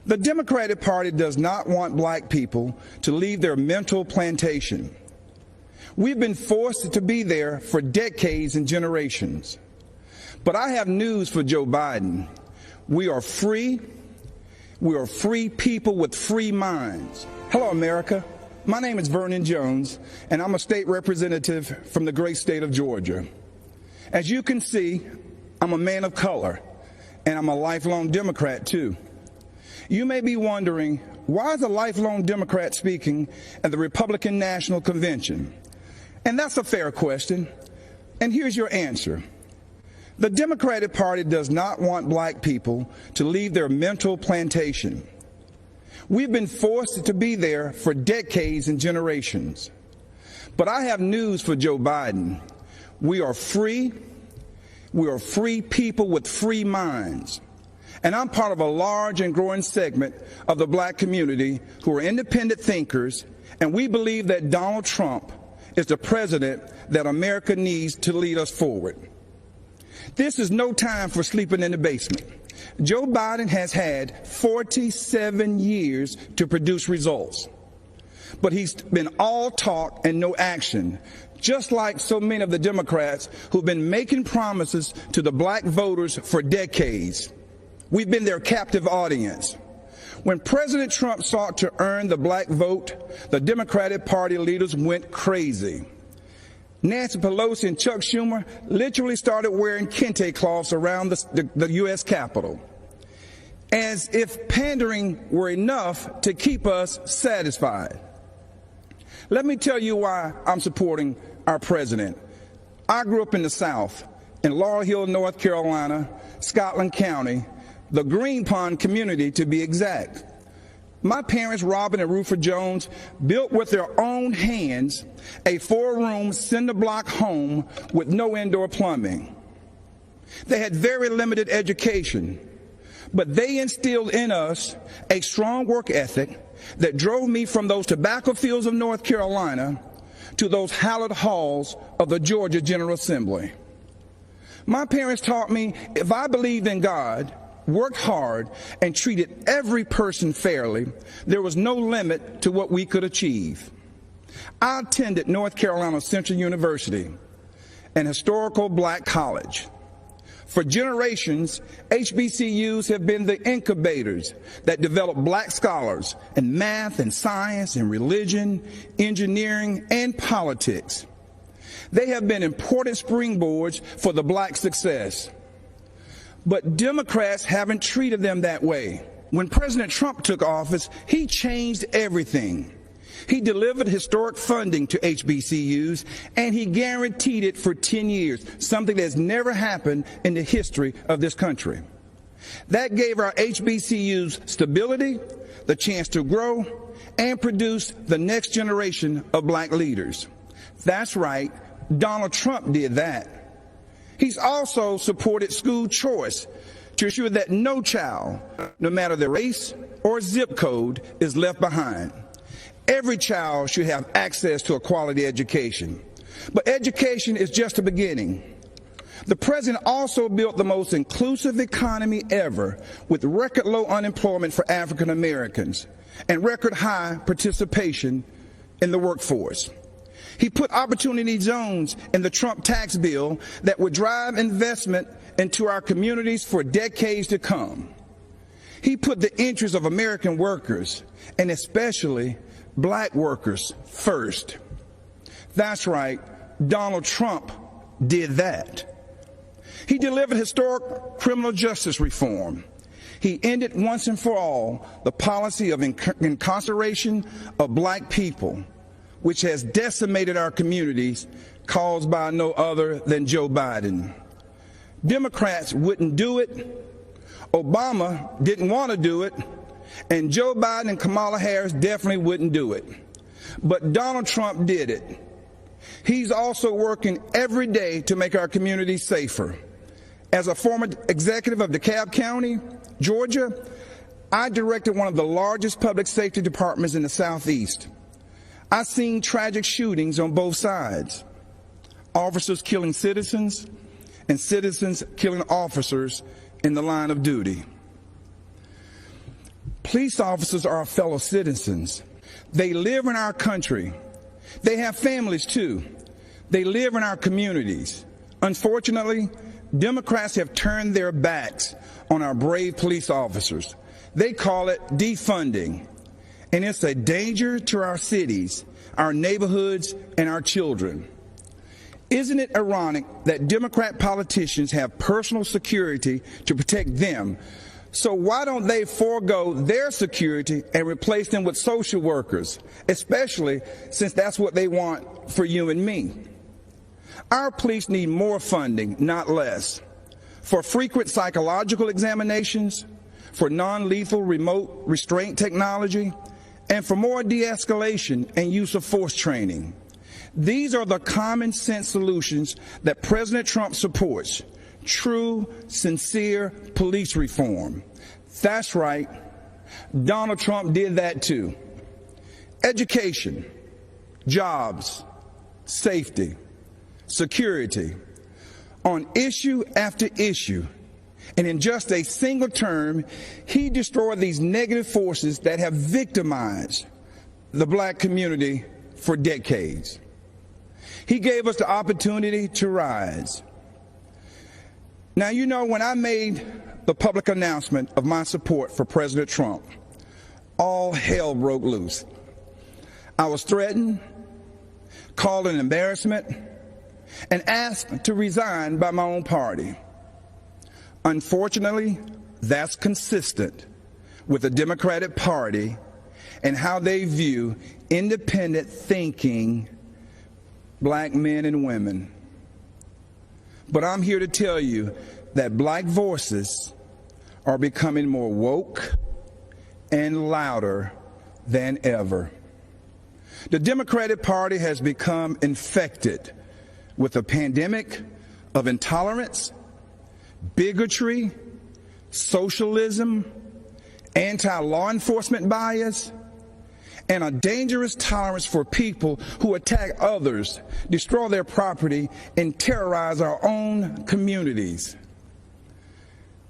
The Democratic Party does not want black people to leave their mental plantation. We've been forced to be there for decades and generations. But I have news for Joe Biden. We are free. We are free people with free minds. Hello, America. My name is Vernon Jones, and I'm a state representative from the great state of Georgia. As you can see, I'm a man of color, and I'm a lifelong Democrat, too. You may be wondering, why is a lifelong Democrat speaking at the Republican National Convention? And that's a fair question, and here's your answer. The Democratic Party does not want black people to leave their mental plantation. We've been forced to be there for decades and generations. But I have news for Joe Biden. We are free. We are free people with free minds. And I'm part of a large and growing segment of the black community who are independent thinkers, and we believe that Donald Trump is the president that America needs to lead us forward. This is no time for sleeping in the basement. Joe Biden has had 47 years to produce results. But he's been all talk and no action, just like so many of the Democrats who've been making promises to the black voters for decades. We've been their captive audience. When President Trump sought to earn the black vote, the Democratic Party leaders went crazy. Nancy Pelosi and Chuck Schumer literally started wearing kente cloths around the U.S. Capitol, as if pandering were enough to keep us satisfied. Let me tell you why I'm supporting our president. I grew up in the South, in Laurel Hill, North Carolina, Scotland County, the Green Pond community to be exact. My parents, Robin and Rufus Jones, built with their own hands a 4-room cinder-block home with no indoor plumbing. They had very limited education, but they instilled in us a strong work ethic that drove me from those tobacco fields of North Carolina to those hallowed halls of the Georgia General Assembly. My parents taught me if I believed in God, worked hard, and treated every person fairly, there was no limit to what we could achieve. I attended North Carolina Central University, an historical black college. For generations, HBCUs have been the incubators that develop black scholars in math and science and religion, engineering, and politics. They have been important springboards for the black success. But Democrats haven't treated them that way. When President Trump took office, he changed everything. He delivered historic funding to HBCUs, and he guaranteed it for 10 years, something that's never happened in the history of this country. That gave our HBCUs stability, the chance to grow, and produce the next generation of black leaders. That's right, Donald Trump did that. He's also supported school choice to ensure that no child, no matter their race or zip code, is left behind. Every child should have access to a quality education. But education is just the beginning. The president also built the most inclusive economy ever, with record low unemployment for African Americans and record high participation in the workforce. He put opportunity zones in the Trump tax bill that would drive investment into our communities for decades to come. He put the interests of American workers, and especially black workers, first. That's right, Donald Trump did that. He delivered historic criminal justice reform. He ended once and for all the policy of incarceration of black people, which has decimated our communities, caused by no other than Joe Biden. Democrats wouldn't do it. Obama didn't want to do it. And Joe Biden and Kamala Harris definitely wouldn't do it. But Donald Trump did it. He's also working every day to make our communities safer. As a former executive of DeKalb County, Georgia, I directed one of the largest public safety departments in the Southeast. I've seen tragic shootings on both sides. Officers killing citizens and citizens killing officers in the line of duty. Police officers are our fellow citizens. They live in our country. They have families too. They live in our communities. Unfortunately, Democrats have turned their backs on our brave police officers. They call it defunding, and it's a danger to our cities, our neighborhoods, and our children. Isn't it ironic that Democrat politicians have personal security to protect them? So why don't they forego their security and replace them with social workers, especially since that's what they want for you and me? Our police need more funding, not less, for frequent psychological examinations, for non-lethal remote restraint technology, and for more de-escalation and use of force training. These are the common sense solutions that President Trump supports. True, sincere police reform. That's right. Donald Trump did that too. Education, jobs, safety, security, on issue after issue. And in just a single term, he destroyed these negative forces that have victimized the black community for decades. He gave us the opportunity to rise. Now, you know, when I made the public announcement of my support for President Trump, all hell broke loose. I was threatened, called an embarrassment, and asked to resign by my own party. Unfortunately, that's consistent with the Democratic Party and how they view independent thinking black men and women. But I'm here to tell you that black voices are becoming more woke and louder than ever. The Democratic Party has become infected with a pandemic of intolerance, bigotry, socialism, anti-law enforcement bias, and a dangerous tolerance for people who attack others, destroy their property, and terrorize our own communities.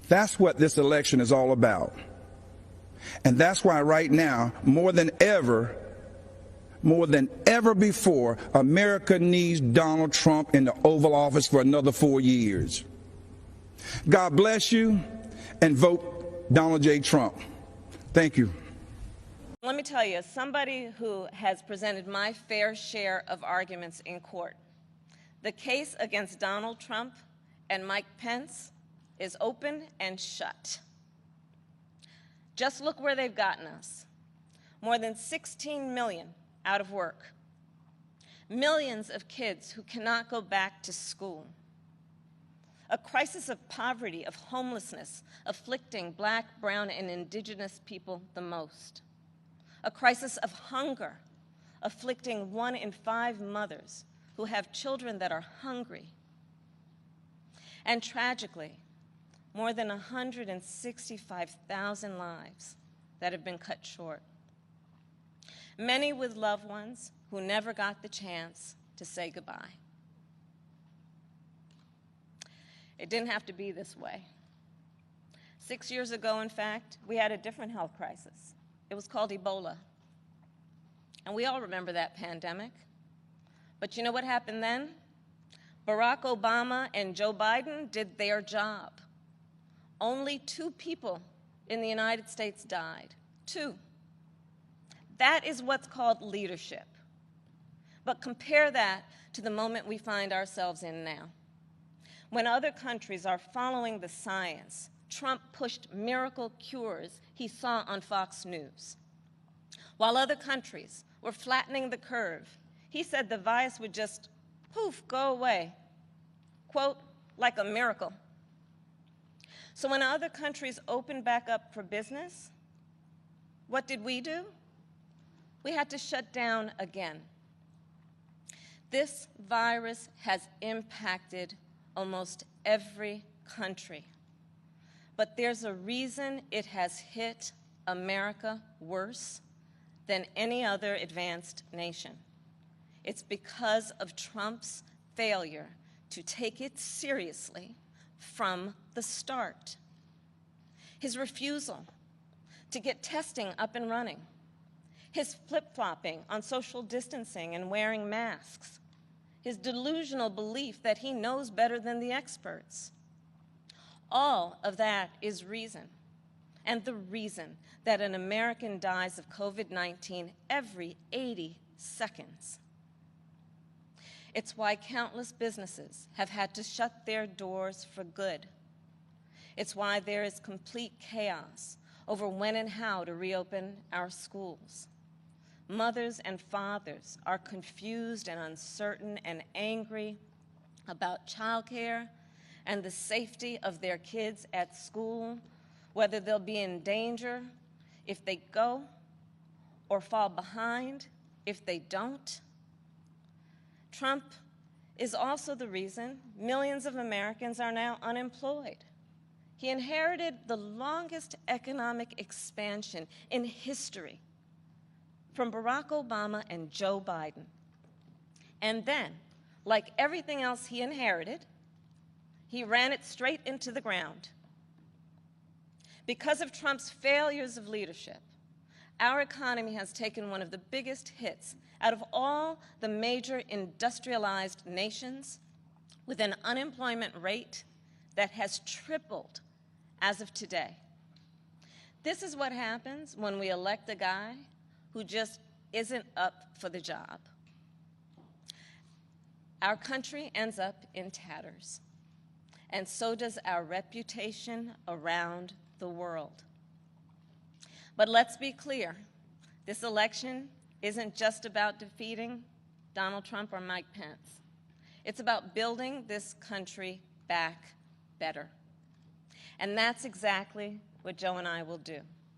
That's what this election is all about. And that's why right now, more than ever before, America needs Donald Trump in the Oval Office for another 4 years. God bless you, and vote Donald J. Trump. Thank you. Let me tell you, as somebody who has presented my fair share of arguments in court, the case against Donald Trump and Mike Pence is open and shut. Just look where they've gotten us. More than 16 million out of work. Millions of kids who cannot go back to school. A crisis of poverty, of homelessness, afflicting black, brown, and indigenous people the most. A crisis of hunger, afflicting 1 in 5 mothers who have children that are hungry. And tragically, more than 165,000 lives that have been cut short. Many with loved ones who never got the chance to say goodbye. It didn't have to be this way. 6 years ago, in fact, we had a different health crisis. It was called Ebola. And we all remember that pandemic. But you know what happened then? Barack Obama and Joe Biden did their job. Only 2 people in the United States died. 2. That is what's called leadership. But compare that to the moment we find ourselves in now. When other countries are following the science, Trump pushed miracle cures he saw on Fox News. While other countries were flattening the curve, he said the virus would just, poof, go away. Quote, like a miracle. So when other countries opened back up for business, what did we do? We had to shut down again. This virus has impacted almost every country. But there's a reason it has hit America worse than any other advanced nation. It's because of Trump's failure to take it seriously from the start. His refusal to get testing up and running, his flip-flopping on social distancing and wearing masks, his delusional belief that he knows better than the experts. All of that is reason, and the reason that an American dies of COVID-19 every 80 seconds. It's why countless businesses have had to shut their doors for good. It's why there is complete chaos over when and how to reopen our schools. Mothers and fathers are confused and uncertain and angry about childcare and the safety of their kids at school, whether they'll be in danger if they go or fall behind if they don't. Trump is also the reason millions of Americans are now unemployed. He inherited the longest economic expansion in history from Barack Obama and Joe Biden. And then, like everything else he inherited, he ran it straight into the ground. Because of Trump's failures of leadership, our economy has taken one of the biggest hits out of all the major industrialized nations, with an unemployment rate that has tripled as of today. This is what happens when we elect a guy who just isn't up for the job. Our country ends up in tatters, and so does our reputation around the world. But let's be clear, this election isn't just about defeating Donald Trump or Mike Pence. It's about building this country back better. And that's exactly what Joe and I will do.